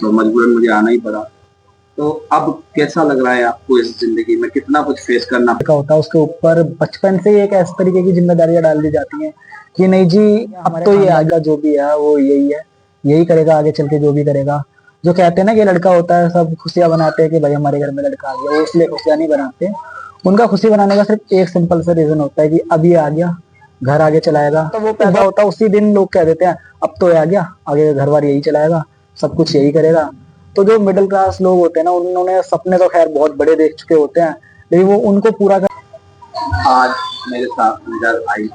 तो मजबूरन मुझे आना ही पड़ा। तो अब कैसा लग रहा है आपको इस जिंदगी में, कितना कुछ फेस करना का होता है उसके ऊपर बचपन से ही एक ऐसे तरीके की जिम्मेदारियां डाल दी जाती हैं कि नहीं जी अब तो ये आगे जो भी है वो यही है, यही करेगा आगे चल के जो भी करेगा। जो कहते हैं ना कि लड़का होता है सब खुशियां बनाते हैं कि भाई हमारे घर में लड़का आ गया, वो इसलिए खुशियां नहीं बनाते। उनका खुशी बनाने का सिर्फ एक सिंपल सा रीजन होता है कि अब ये आ गया, घर आगे चलाएगा। तो वो पैदा होता है उसी दिन लोग कह देते हैं अब तो ये आ गया, आगे घर बार यही चलाएगा, सब कुछ यही करेगा। तो जो मिडिल क्लास लोग होते हैं ना उन्होंने सपने तो खैर बहुत बड़े देख चुके होते हैं, लेकिन वो उनको पूरा कर। आज मेरे साथ गुलजार भाई,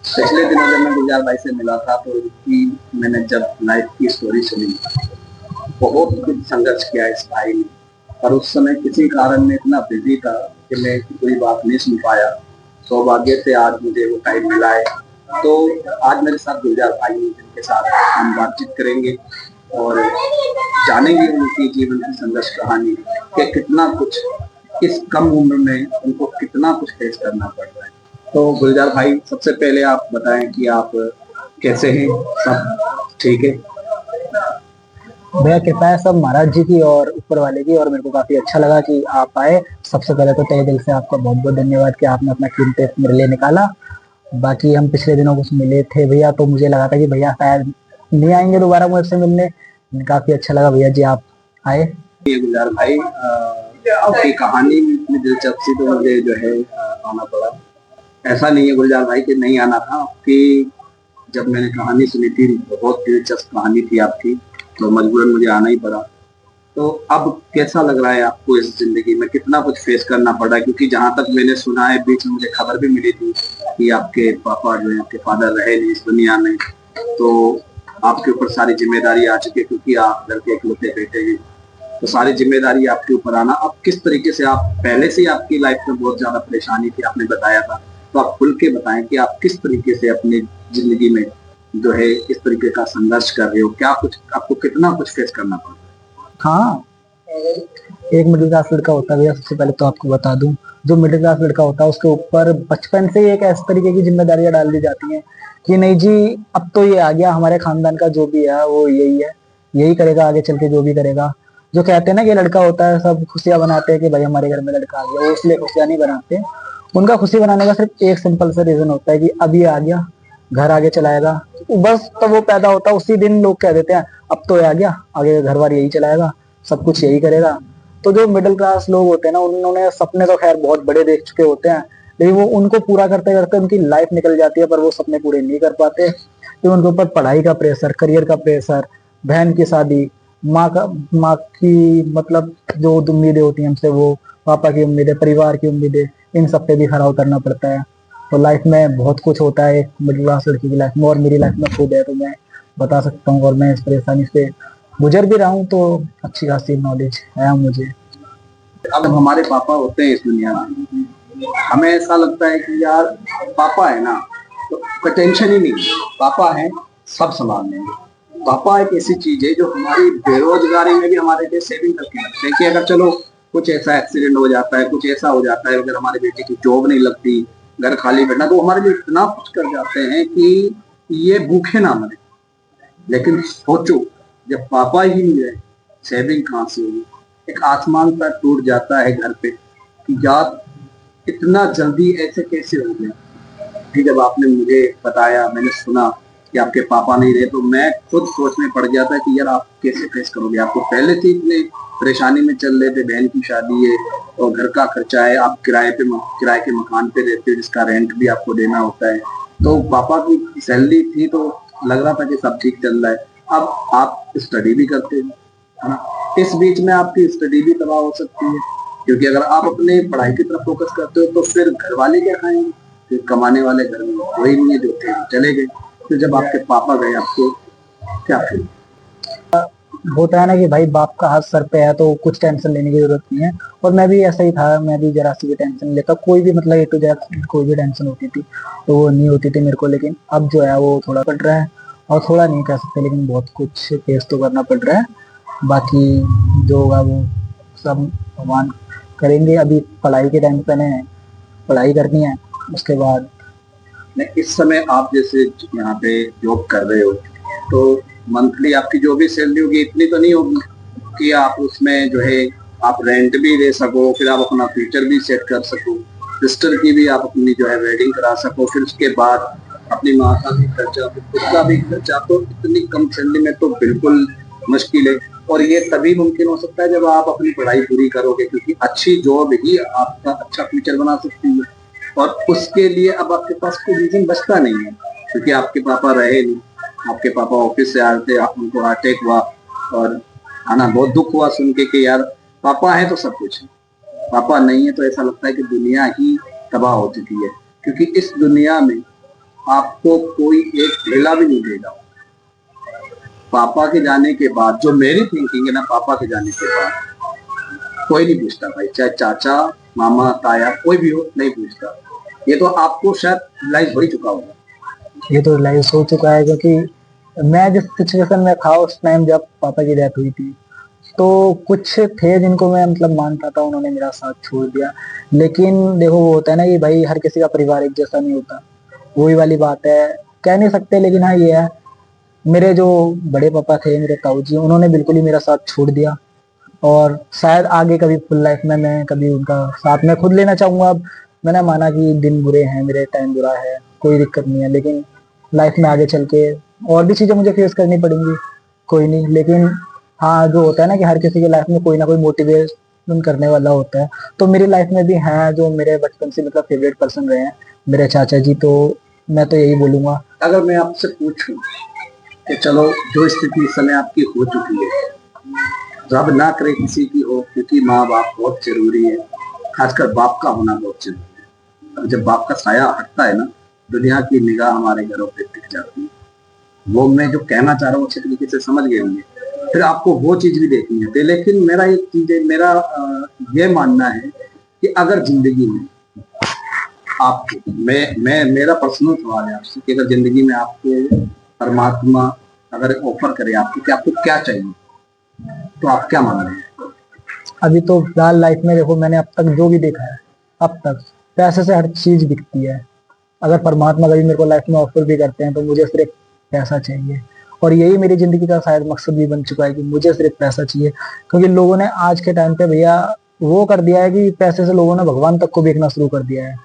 पिछले दिनों जब मैं गुलजार भाई से मिला था तो उनकी मैंने जब लाइफ की स्टोरी सुनी, बहुत कुछ संघर्ष किया इस भाई ने। पर उस समय किसी कारण में इतना बिजी था कि मैं कोई बात नहीं सुन पाया। सौभाग्य से आज मुझे वो टाइम मिला है। तो आज मेरे साथ गुलजार भाई हैं जिनके साथ हम बातचीत करेंगे और जानेंगे उनकी जीवन की संघर्ष कहानी कि कितना कुछ इस कम उम्र में उनको कितना कुछ फेस करना पड़ रहा है। तो गुलजार भाई, सबसे पहले आप बताएं कि आप कैसे हैं, सब ठीक है? भैया कृपा है सब महाराज जी की और ऊपर वाले की, और मेरे को काफी अच्छा लगा कि आप आए। सबसे पहले तो तहे दिल से आपका बहुत बहुत धन्यवाद कि आपने अपना कीमती वक्त मेरे लिए निकाला। बाकी हम पिछले दिनों कुछ मिले थे भैया, तो मुझे लगा था कि भैया शायद नहीं आएंगे दोबारा मुझसे मिलने। काफी अच्छा लगा भैया जी आप आए। ये गुलजार भाई, आपकी कहानी में इतनी दिलचस्पी तो मुझे जो है आना पड़ा। ऐसा नहीं है गुलजार भाई कि नहीं आना था, आपकी जब मैंने कहानी सुनी थी बहुत दिलचस्प कहानी थी आपकी, तो मजबूरन मुझे आना ही पड़ा। तो अब कैसा लग रहा है आपको इस जिंदगी में, कितना कुछ फेस करना पड़ा? क्योंकि जहां तक मैंने सुना है, बीच में मुझे खबर भी मिली थी कि आपके पापा जो है, आपके फादर रहे नहीं इस दुनिया में, तो आपके ऊपर सारी जिम्मेदारी आ चुकी है क्योंकि आप घर के इकलौते बेटे हैं। तो सारी जिम्मेदारी आपके ऊपर आना, अब किस तरीके से, आप पहले से ही आपकी लाइफ में बहुत ज्यादा परेशानी थी आपने बताया था, तो आप खुल के बताएं कि आप किस तरीके से अपनी जिंदगी में जो है इस तरीके का संघर्ष कर रहे हो, क्या कुछ आपको कितना कुछ फेस करना पड़ रहा है? हाँ, एक मिडिल क्लास लड़का होता है भैया, सबसे पहले तो आपको बता दूं, जो मिडिल क्लास लड़का होता है उसके ऊपर बचपन से ही एक ऐसे तरीके की जिम्मेदारियां डाल दी जाती हैं कि नहीं जी अब तो ये आ गया, हमारे खानदान का जो भी है वो यही है, यही करेगा आगे चल के जो भी करेगा। जो कहते हैं ना कि लड़का होता है सब खुशियां बनाते हैं कि भाई हमारे घर में लड़का आ गया, वो इसलिए खुशियां नहीं बनाते। उनका खुशी बनाने का सिर्फ एक सिंपल सा रीजन होता है कि अब ये आ गया, घर आगे चलाएगा। बस तो वो पैदा होता है उसी दिन लोग कह देते हैं अब तो ये आ गया, आगे घर बार यही चलाएगा, सब कुछ यही करेगा। तो जो मिडिल क्लास लोग होते हैं ना उन्होंने सपने तो खैर बहुत बड़े देख चुके होते हैं, लेकिन वो उनको पूरा करते करते उनकी लाइफ निकल जाती है, पर वो सपने पूरे नहीं कर पाते क्योंकि उनके ऊपर पढ़ाई का प्रेशर, करियर का प्रेशर, बहन की शादी, माँ की मतलब जो उम्मीदें होती हैं हमसे, वो पापा की उम्मीदें, परिवार की उम्मीदें, इन सब पे भी खरा उतरना पड़ता है। तो लाइफ में बहुत कुछ होता है एक मिडिल क्लास लड़की की लाइफ में, और मेरी लाइफ में खुद है तो मैं बता सकता हूँ, और मैं इस परेशानी से गुजर भी रहा हूँ, तो अच्छी खासी नॉलेज है मुझे। अब हमारे पापा होते हैं इस दुनिया में, हमें ऐसा लगता है कि यार पापा है ना तो कोई टेंशन ही नहीं, पापा है सब संभाल लेंगे। पापा एक ऐसी चीज है जो हमारी बेरोजगारी में भी हमारे लिए सेविंग करके रखते हैं कि अगर चलो कुछ ऐसा एक्सीडेंट हो जाता है, कुछ ऐसा हो जाता है, अगर हमारे बेटे की जॉब नहीं लगती, घर खाली बैठना, तो हमारे लिए इतना कुछ कर जाते हैं कि ये भूखे ना मरे। लेकिन सोचो जब पापा ही नहीं रहे, सेविंग कहाँ से होगी? एक आसमान पर टूट जाता है घर पे कि यार इतना जल्दी ऐसे कैसे हो गया। फिर जब आपने मुझे बताया, मैंने सुना कि आपके पापा नहीं रहे, तो मैं खुद सोचने पड़ गया था कि यार आप कैसे फेस करोगे। आपको पहले से इतने परेशानी में चल रहे थे, बहन की शादी है और घर का खर्चा है, आप किराए के मकान पे रहते हो जिसका रेंट भी आपको देना होता है। तो पापा की सैलरी थी तो लग रहा था कि सब ठीक चल रहा है। अब आप स्टडी भी करते हो, है ना? इस बीच में आपकी स्टडी भी तबाह हो सकती है, क्योंकि अगर आप अपने पढ़ाई की तरफ फोकस करते हो तो फिर घर वाले क्या खाएंगे? फिर कमाने वाले घर में कोई नहीं है, जो थे चले गए। फिर जब आपके पापा गए, आपको क्या फील? होता है ना कि भाई बाप का हाथ सर पे है तो कुछ टेंशन लेने की जरूरत नहीं है, और मैं भी ऐसा ही था, मैं भी जरा सी भी टेंशन लेता, कोई भी मतलब ए टू जेड कोई भी टेंशन होती थी तो वो नहीं होती थी मेरे को। लेकिन अब जो है वो थोड़ा पड़ रहा है, और थोड़ा नहीं कह सकते लेकिन बहुत कुछ फेस तो करना पड़ रहा है। बाकी जो होगा वो सब भगवान करेंगे। अभी पढ़ाई के टाइम पे पढ़ाई करनी है, उसके बाद इस समय आप जैसे यहाँ पे जॉब कर रहे हो, तो मंथली आपकी जो भी सैलरी होगी इतनी तो नहीं होगी कि आप उसमें जो है आप रेंट भी दे सको, फिर आप अपना फ्यूचर भी सेट कर सको, सिस्टर की भी आप अपनी जो है वेडिंग करा सको, फिर उसके बाद अपनी माँ का भी खर्चा, फिर खुद का भी खर्चा। तो इतनी कम सैलरी में तो बिल्कुल मुश्किल है। और ये तभी मुमकिन हो सकता है जब आप अपनी पढ़ाई पूरी करोगे, क्योंकि अच्छी जॉब ही आपका अच्छा फ्यूचर बना सकती है। और उसके लिए अब आपके पास कोई रीजन बचता नहीं है, क्योंकि आपके पापा रहे नहीं, आपके पापा ऑफिस से आए थे, आप उनको हार्ट अटैक हुआ, और ना बहुत दुख हुआ सुन के कि यार पापा है तो सब कुछ है, पापा नहीं है तो ऐसा लगता है कि दुनिया ही तबाह हो चुकी है। क्योंकि इस दुनिया में आपको कोई एक ढेला भी नहीं देगा। पापा के जाने के बाद जो मेरी थिंकिंग है ना, पापा के जाने के बाद कोई नहीं पूछता भाई, चाहे चाचा मामा ताया कोई भी हो, नहीं पूछता। ये तो आपको शायद रियलाइज हो ही चुका होगा। ये तो रियलाइज हो चुका है, क्योंकि मैं जिस सिचुएशन में था उस टाइम जब पापा की डेथ हुई थी, तो कुछ थे जिनको मैं मतलब मानता था, उन्होंने मेरा साथ छोड़ दिया। लेकिन देखो वो होता है ना कि भाई हर किसी का परिवार एक जैसा नहीं होता, वही वाली बात है, कह नहीं सकते। लेकिन हाँ ये है, मेरे जो बड़े पापा थे, मेरे ताऊ जी, उन्होंने बिल्कुल ही मेरा साथ छोड़ दिया। और शायद आगे कभी फुल लाइफ में मैं कभी उनका साथ मैं खुद लेना चाहूंगा। अब मैंने माना कि दिन बुरे हैं, मेरे टाइम बुरा है, कोई दिक्कत नहीं है, लेकिन लाइफ में आगे चल के और भी चीजें मुझे फेस करनी पड़ेंगी, कोई नहीं। लेकिन हाँ जो होता है ना कि हर किसी की लाइफ में कोई ना कोई मोटिवेशन करने वाला होता है, तो मेरी लाइफ में भी हैं जो मेरे बचपन से मतलब फेवरेट पर्सन रहे हैं, मेरे चाचा जी। तो मैं तो यही बोलूंगा। अगर मैं आपसे पूछूं कि चलो जो स्थिति इस समय आपकी हो चुकी है, रब ना करे किसी की हो, क्योंकि माँ बाप बहुत जरूरी है, खासकर बाप का होना बहुत जरूरी है। और जब बाप का साया हटता है ना, दुनिया की निगाह हमारे घरों पे टिक जाती है। वो मैं जो कहना चाह रहा हूँ अच्छे तरीके से समझ गए होंगे। फिर आपको वो चीज भी देखनी है। लेकिन मेरा एक चीज है, मेरा ये मानना है कि अगर जिंदगी में आपको मैं मेरा पर्सनल सवाल है आपसे कि अगर जिंदगी में आपको परमात्मा अगर ऑफर करे आपको कि आपको क्या चाहिए, तो आप क्या मान रहे हैं? अभी तो फिलहाल लाइफ में देखो, मैंने अब तक जो भी देखा है, अब तक पैसे से हर चीज बिकती है। अगर परमात्मा कभी मेरे को लाइफ में ऑफर भी करते हैं तो मुझे सिर्फ पैसा चाहिए। और यही मेरी जिंदगी का शायद मकसद भी बन चुका है कि मुझे सिर्फ पैसा चाहिए। क्योंकि लोगों ने आज के टाइम पे भैया वो कर दिया है कि पैसे से लोगों ने भगवान तक को बेचना शुरू कर दिया है।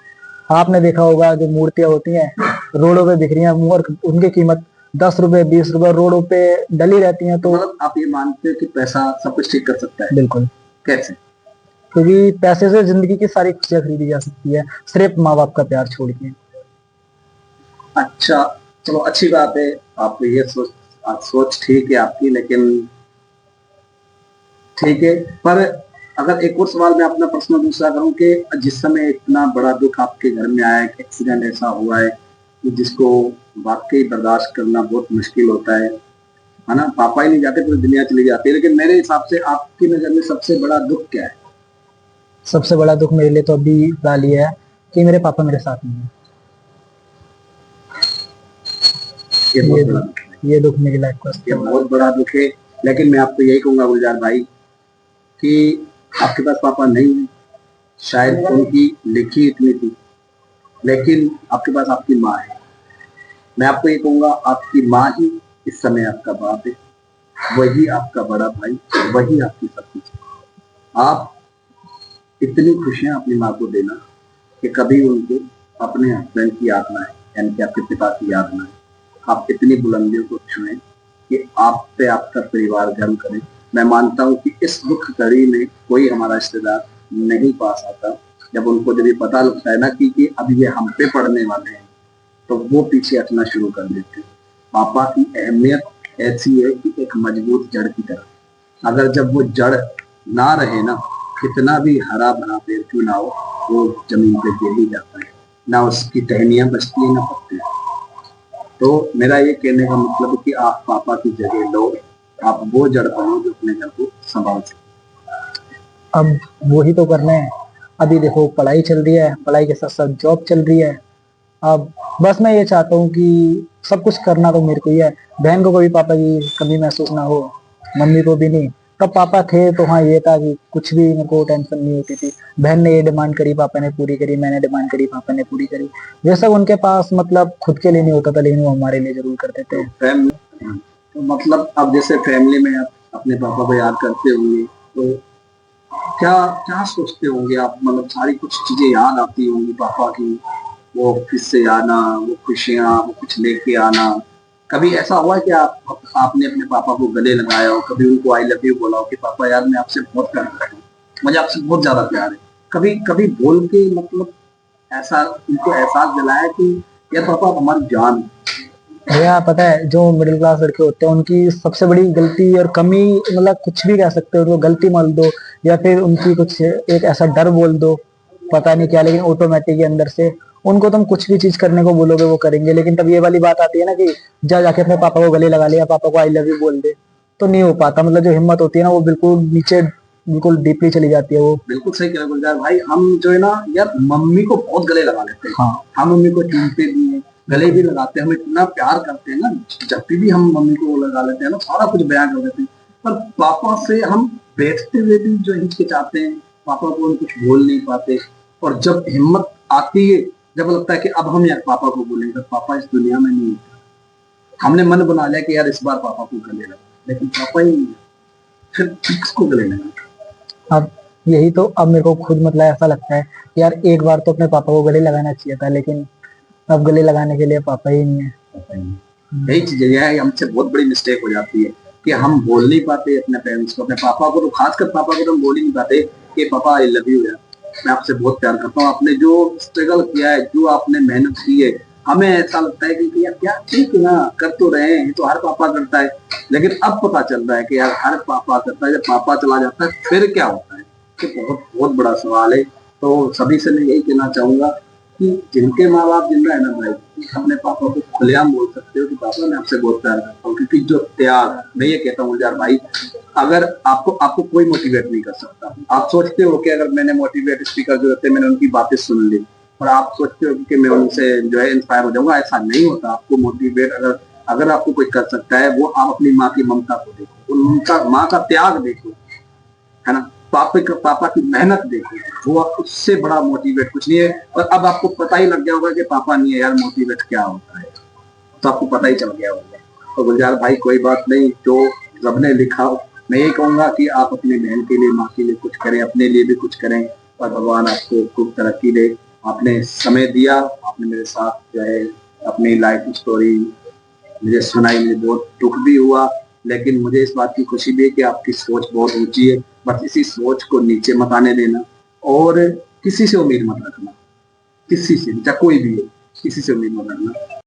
आपने देखा होगा जो मूर्तियां होती हैं रोडों पे बिक रही हैं, और उनकी कीमत 10 रुपए 20 रुपए रोडों पे डली रहती हैं। तो मतलब आप ये मानते हो कि पैसा सब कुछ ठीक कर सकता है? बिल्कुल, कैसे? क्योंकि पैसे से जिंदगी की सारी खुशियां खरीदी जा सकती है, सिर्फ माँ बाप का प्यार छोड़ के। अच्छा, चलो अच्छी बात है। आप ये सोच ठीक है आपकी, लेकिन ठीक है। पर अगर एक और सवाल मैं अपना पर्सनल दूसरा करूं कि जिस समय इतना बड़ा दुख आपके घर में आया है, एक्सीडेंट ऐसा हुआ है कि जिसको वाकई बर्दाश्त करना बहुत मुश्किल होता है ना? पापा ही नहीं जाते, पूरी दुनिया चली जाती है। लेकिन मेरे हिसाब से आपकी नजर में सबसे बड़ा दुख क्या है? सबसे बड़ा दुख मेरे लिए तो अभी फिलहाल ये है कि मेरे पापा मेरे साथ नहीं है। ये बहुत बड़ा दुख है। ये दुख मेरी लाइफ का ये बहुत बड़ा दुख है। लेकिन मैं आपको यही कहूंगा गुलजार भाई कि आपके पास पापा नहीं है, शायद उनकी लिखी इतनी थी, लेकिन आपके पास आपकी माँ है। मैं आपको ये कहूंगा, आपकी माँ ही इस समय आपका बाप है, वही आपका बड़ा भाई, वही आपकी सब कुछ है। आप इतनी खुशियां अपनी माँ को देना कि कभी उनको अपने हस्बैंड की याद ना आए, यानी कि आपके पिता की याद ना आए। आप इतनी बुलंदियों को छुएं कि आप पे आपका परिवार गर्व करे। मैं मानता हूं कि इस दुख घड़ी में कोई हमारा रिश्तेदार नहीं पास आता। जब उनको जब ये पता लगता है ना कि अब ये हम पे पड़ने वाले हैं, तो वो पीछे हटना शुरू कर देते हैं। पापा की अहमियत ऐसी है कि एक मजबूत जड़ की तरह। अगर जब वो जड़ ना रहे ना, कितना भी हरा भरा पेड़ क्यों ना हो, वो जमीन पे गिर ही जाता है, ना उसकी टहनियां बचती है ना पत्ते। तो मेरा ये कहने का मतलब है कि आप पापा की जगह लो, आप वो जड़ बनो जो अपने घर को संभाल सके। अब वही तो करना है। अभी देखो पढ़ाई चल रही है, पढ़ाई के साथ साथ जॉब चल रही है। अब बस मैं ये चाहता हूँ कि सब कुछ करना तो मेरे को ही है, बहन को कभी पापा की कमी महसूस ना हो, मम्मी को भी नहीं। तब पापा थे तो हाँ ये था कि कुछ भी मेरे को टेंशन नहीं होती थी। बहन ने ये डिमांड करी, पापा ने पूरी करी, मैंने डिमांड करी, पापा ने पूरी करी। ये सब उनके पास मतलब खुद के लिए नहीं होता था, लेकिन वो हमारे लिए जरूर करते थे। मतलब अब जैसे फैमिली में आप अपने पापा को याद करते होंगे तो क्या क्या सोचते होंगे आप, मतलब सारी कुछ चीजें याद आती होंगी पापा की, वो ऑफिस से आना, वो खुशियाँ, वो कुछ लेके आना। कभी ऐसा हुआ है कि आपने अपने पापा को गले लगाया हो, कभी उनको आई लव यू बोला हो कि पापा यार मैं आपसे बहुत प्यार करता हूँ, मुझे आपसे बहुत ज्यादा प्यार है, कभी कभी बोल के मतलब ऐसा उनको एहसास दिलाया कि यार पापा आप हमारी जान हो? भैया पता है जो मिडिल क्लास लड़के होते हैं उनकी सबसे बड़ी गलती और कमी, मतलब कुछ भी कह सकते हो, उनको गलती मान दो या फिर उनकी कुछ एक ऐसा डर बोल दो, पता नहीं क्या, लेकिन ऑटोमेटिक अंदर से उनको तुम कुछ भी चीज करने को बोलोगे वो करेंगे। लेकिन तब ये वाली बात आती है ना कि जा जाके अपने पापा को गले लगा लिया, पापा को आई लव यू बोल दे, तो नहीं हो पाता। मतलब जो हिम्मत होती है ना वो बिल्कुल नीचे, बिल्कुल डीपली चली जाती है वो। बिल्कुल सही कह रहे हो गुलजार भाई, हम जो है ना यार मम्मी को बहुत गले लगा लेते हैं। हाँ हम मम्मी को चूमते भी हैं, गले भी लगाते हैं, हम इतना प्यार करते हैं ना, जब भी हम मम्मी को लगा लेते हैं ना सारा कुछ बयान कर देते हैं। पर पापा से हम बैठते हुए भी जो हिचकिचाते हैं, पापा को हम कुछ बोल नहीं पाते। और जब हिम्मत आती है, जब लगता है कि अब हम यार पापा को बोलेंगे, तो पापा इस दुनिया में नहीं होते। हमने मन बना लिया कि यार इस बार पापा को गले लगा, लेकिन पापा ही नहीं है। फिर किसको गले लगा? अब यही तो, अब मेरे को खुद मतलब ऐसा लगता है कि यार एक बार तो अपने पापा को गले लगाना चाहिए था, लेकिन अब गले लगाने के लिए पापा ही नहीं है। यही चीज है, हमसे बहुत बड़ी मिस्टेक हो जाती है कि हम बोल नहीं पाते अपने पेरेंट्स को, अपने पापा को, तो खासकर पापा को तो हम बोल ही नहीं पाते कि पापा आई लव यू यार, मैं आपसे बहुत प्यार करता हूँ। आपने जो स्ट्रगल किया है, जो आपने मेहनत की है, हमें ऐसा लगता है कि यार क्या ठीक है ना, कर तो रहे हैं, तो हर पापा करता है। लेकिन अब पता चल रहा है कि यार हर पापा करता है, जब पापा चला जाता है फिर क्या होता है, कि बहुत बहुत बड़ा सवाल है। तो सभी से मैं यही कहना चाहूंगा कि जिनके माँ बाप जिंदा है ना भाई, अपने पापा को खुलेआम बोल सकते हो कि पापा मैं आपसे बहुत प्यार करता हूँ। क्योंकि जो त्याग, मैं ये कहता हूँ यार भाई, अगर आपको आपको कोई मोटिवेट नहीं कर सकता। आप सोचते हो कि अगर मैंने मोटिवेट स्पीकर जो होते हैं, मैंने उनकी बातें सुन ली और आप सोचते हो कि मैं उनसे जो है इंस्पायर हो जाऊंगा, ऐसा नहीं होता। आपको मोटिवेट अगर अगर आपको कोई कर सकता है, वो आप अपनी माँ की ममता को देखो, उनका माँ का त्याग देखो, है ना, पापा की मेहनत देखो, वो उससे बड़ा मोटिवेट कुछ नहीं है। और अब आपको पता ही लग गया होगा कि पापा नहीं है यार, मोटिवेट क्या होता है, तो आपको पता ही चल गया होगा। तो गुलजार भाई कोई बात नहीं, जो रब ने लिखा हो, मैं ये कहूंगा कि आप अपनी बहन के लिए, माँ के लिए कुछ करें, अपने लिए भी कुछ करें, और भगवान आपको खूब तरक्की दे। आपने समय दिया, आपने मेरे साथ जो है अपनी लाइफ स्टोरी मुझे सुनाई, मुझे बहुत दुख भी हुआ, लेकिन मुझे इस बात की खुशी भी है कि आपकी सोच बहुत ऊंची है। बस इसी सोच को नीचे मत आने देना, और किसी से उम्मीद मत रखना, किसी से, चाहे कोई भी हो, किसी से उम्मीद मत रखना।